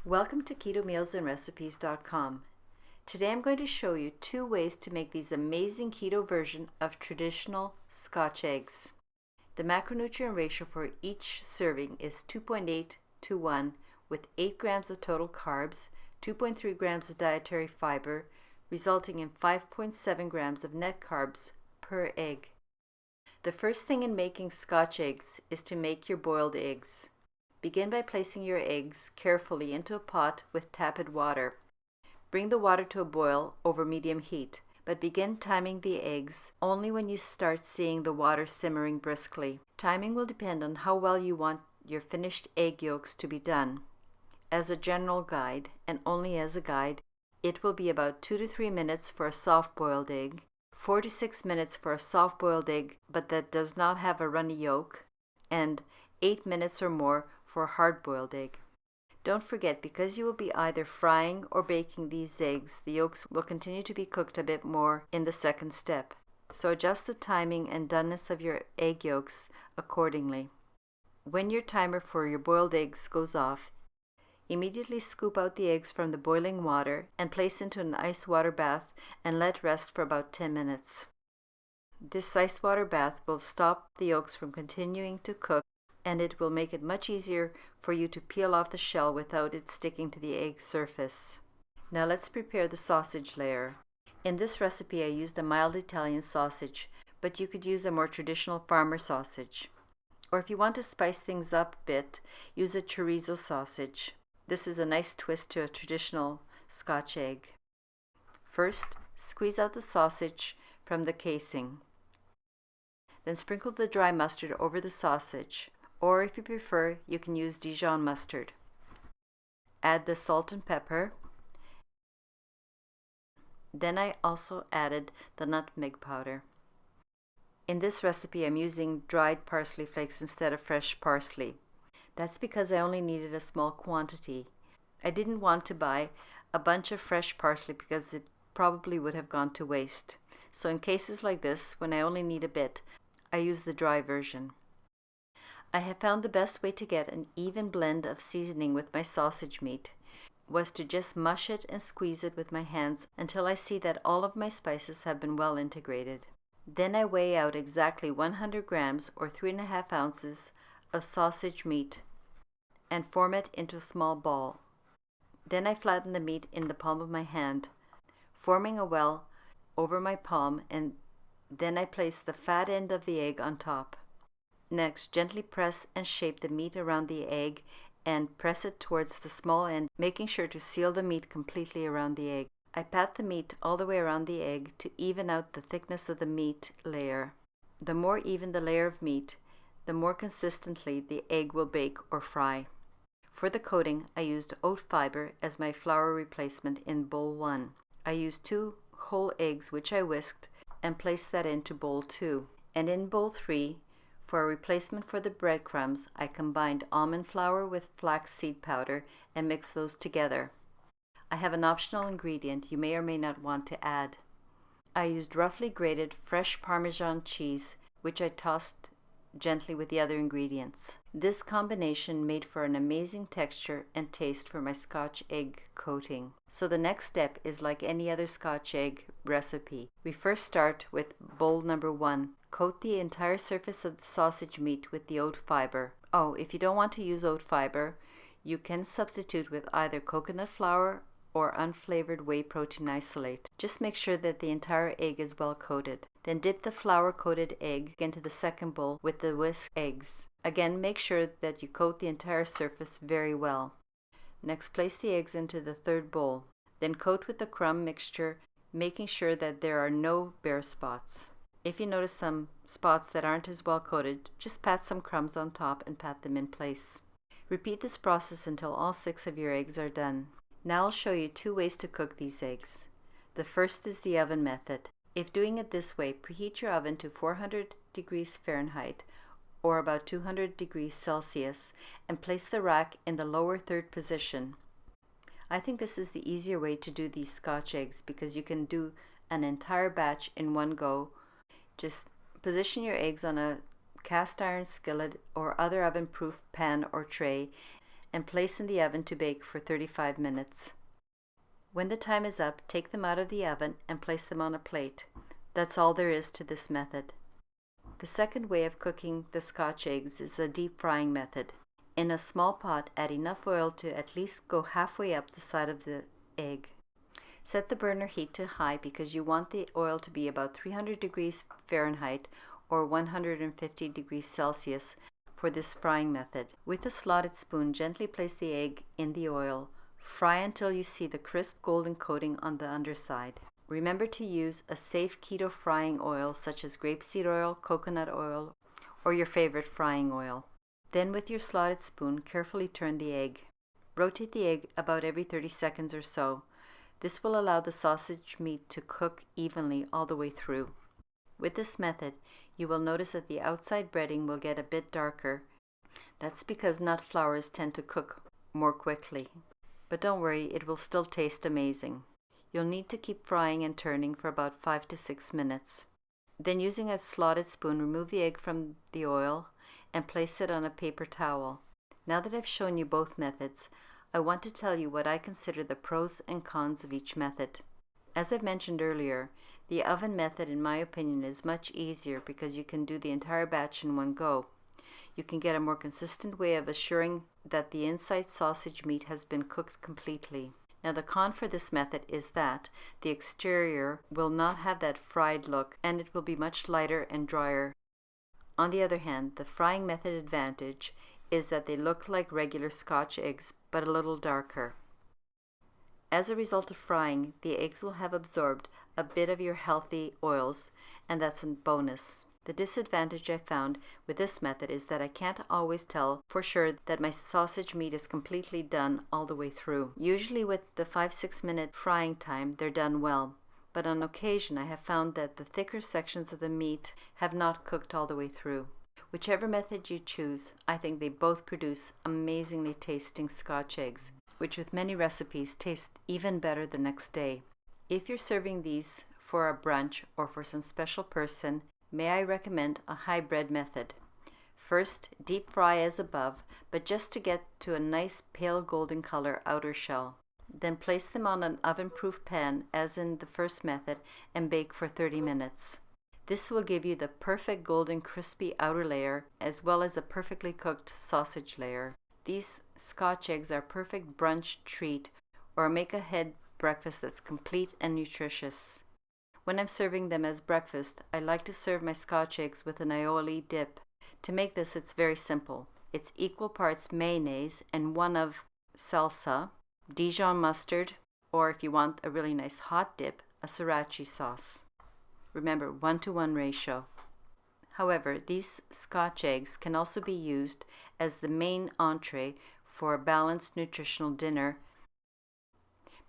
Welcome to KetoMealsAndRecipes.com. Today I'm going to show you 2 ways to make these amazing keto version of traditional Scotch eggs. The macronutrient ratio for each serving is 2.8 to 1 with 8 grams of total carbs, 2.3 grams of dietary fiber, resulting in 5.7 grams of net carbs per egg. The first thing in making Scotch eggs is to make your boiled eggs. Begin by placing your eggs carefully into a pot with tepid water. Bring the water to a boil over medium heat, but begin timing the eggs only when you start seeing the water simmering briskly. Timing will depend on how well you want your finished egg yolks to be done. As a general guide, and only as a guide, it will be about 2 to 3 minutes for a soft-boiled egg, 4 to 6 minutes for a soft-boiled egg but that does not have a runny yolk, and 8 minutes or more for a hard-boiled egg. Don't forget, because you will be either frying or baking these eggs, the yolks will continue to be cooked a bit more in the second step. So adjust the timing and doneness of your egg yolks accordingly. When your timer for your boiled eggs goes off, immediately scoop out the eggs from the boiling water and place into an ice water bath and let rest for about 10 minutes. This ice water bath will stop the yolks from continuing to cook, and it will make it much easier for you to peel off the shell without it sticking to the egg surface. Now let's prepare the sausage layer. In this recipe I used a mild Italian sausage, but you could use a more traditional farmer sausage. Or if you want to spice things up a bit, use a chorizo sausage. This is a nice twist to a traditional Scotch egg. First, squeeze out the sausage from the casing. Then sprinkle the dry mustard over the sausage, or if you prefer, you can use Dijon mustard. Add the salt and pepper. Then I also added the nutmeg powder. In this recipe, I'm using dried parsley flakes instead of fresh parsley. That's because I only needed a small quantity. I didn't want to buy a bunch of fresh parsley because it probably would have gone to waste. So in cases like this, when I only need a bit, I use the dry version. I have found the best way to get an even blend of seasoning with my sausage meat was to just mush it and squeeze it with my hands until I see that all of my spices have been well integrated. Then I weigh out exactly 100 grams or 3.5 ounces of sausage meat and form it into a small ball. Then I flatten the meat in the palm of my hand, forming a well over my palm, and then I place the fat end of the egg on top. Next, gently press and shape the meat around the egg and press it towards the small end, making sure to seal the meat completely around the egg. I pat the meat all the way around the egg to even out the thickness of the meat layer. The more even the layer of meat, the more consistently the egg will bake or fry. For the coating, I used oat fiber as my flour replacement in bowl 1. I used 2 whole eggs which I whisked and placed that into bowl 2. And in bowl 3, for a replacement for the breadcrumbs, I combined almond flour with flaxseed powder and mixed those together. I have an optional ingredient you may or may not want to add. I used roughly grated fresh Parmesan cheese, which I tossed gently with the other ingredients. This combination made for an amazing texture and taste for my Scotch egg coating. So the next step is like any other Scotch egg recipe. We first start with bowl number 1. Coat the entire surface of the sausage meat with the oat fiber. Oh, if you don't want to use oat fiber, you can substitute with either coconut flour or unflavored whey protein isolate. Just make sure that the entire egg is well coated. Then dip the flour-coated egg into the second bowl with the whisked eggs. Again, make sure that you coat the entire surface very well. Next, place the eggs into the third bowl. Then coat with the crumb mixture, making sure that there are no bare spots. If you notice some spots that aren't as well coated, just pat some crumbs on top and pat them in place. Repeat this process until all 6 of your eggs are done. Now I'll show you 2 ways to cook these eggs. The first is the oven method. If doing it this way, preheat your oven to 400 degrees Fahrenheit or about 200 degrees Celsius and place the rack in the lower third position. I think this is the easier way to do these Scotch eggs because you can do an entire batch in one go. Just position your eggs on a cast iron skillet or other oven-proof pan or tray and place in the oven to bake for 35 minutes. When the time is up, take them out of the oven and place them on a plate. That's all there is to this method. The second way of cooking the Scotch eggs is a deep frying method. In a small pot, add enough oil to at least go halfway up the side of the egg. Set the burner heat to high because you want the oil to be about 300 degrees Fahrenheit or 150 degrees Celsius for this frying method. With a slotted spoon, gently place the egg in the oil. Fry until you see the crisp golden coating on the underside. Remember to use a safe keto frying oil such as grapeseed oil, coconut oil, or your favorite frying oil. Then with your slotted spoon, carefully turn the egg. Rotate the egg about every 30 seconds or so. This will allow the sausage meat to cook evenly all the way through. With this method, you will notice that the outside breading will get a bit darker. That's because nut flours tend to cook more quickly. But don't worry, it will still taste amazing. You'll need to keep frying and turning for about 5 to 6 minutes. Then using a slotted spoon, remove the egg from the oil and place it on a paper towel. Now that I've shown you both methods, I want to tell you what I consider the pros and cons of each method. As I've mentioned earlier, the oven method in my opinion is much easier because you can do the entire batch in one go. You can get a more consistent way of assuring that the inside sausage meat has been cooked completely. Now the con for this method is that the exterior will not have that fried look and it will be much lighter and drier. On the other hand, the frying method advantage is that they look like regular Scotch eggs but a little darker. As a result of frying, the eggs will have absorbed a bit of your healthy oils, and that's a bonus. The disadvantage I found with this method is that I can't always tell for sure that my sausage meat is completely done all the way through. Usually with the 5-6 minute frying time, they're done well, but on occasion I have found that the thicker sections of the meat have not cooked all the way through. Whichever method you choose, I think they both produce amazingly tasting Scotch eggs, which with many recipes taste even better the next day. If you're serving these for a brunch or for some special person, may I recommend a hybrid method. First, deep fry as above, but just to get to a nice pale golden color outer shell. Then place them on an oven-proof pan as in the first method and bake for 30 minutes. This will give you the perfect golden crispy outer layer as well as a perfectly cooked sausage layer. These Scotch eggs are perfect brunch treat or make ahead breakfast that's complete and nutritious. When I'm serving them as breakfast, I like to serve my Scotch eggs with an aioli dip. To make this, it's very simple. It's equal parts mayonnaise and one of salsa, Dijon mustard, or if you want a really nice hot dip, a sriracha sauce. Remember, 1-to-1 ratio. However, these Scotch eggs can also be used as the main entree for a balanced nutritional dinner.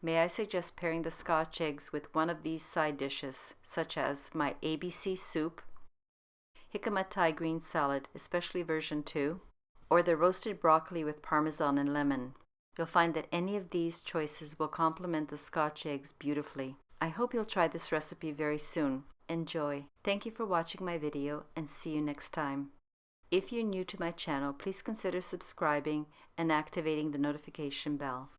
May I suggest pairing the Scotch eggs with one of these side dishes, such as my ABC soup, jicama Thai green salad, especially version 2, or the roasted broccoli with parmesan and lemon. You'll find that any of these choices will complement the Scotch eggs beautifully. I hope you'll try this recipe very soon. Enjoy. Thank you for watching my video and see you next time. If you're new to my channel, please consider subscribing and activating the notification bell.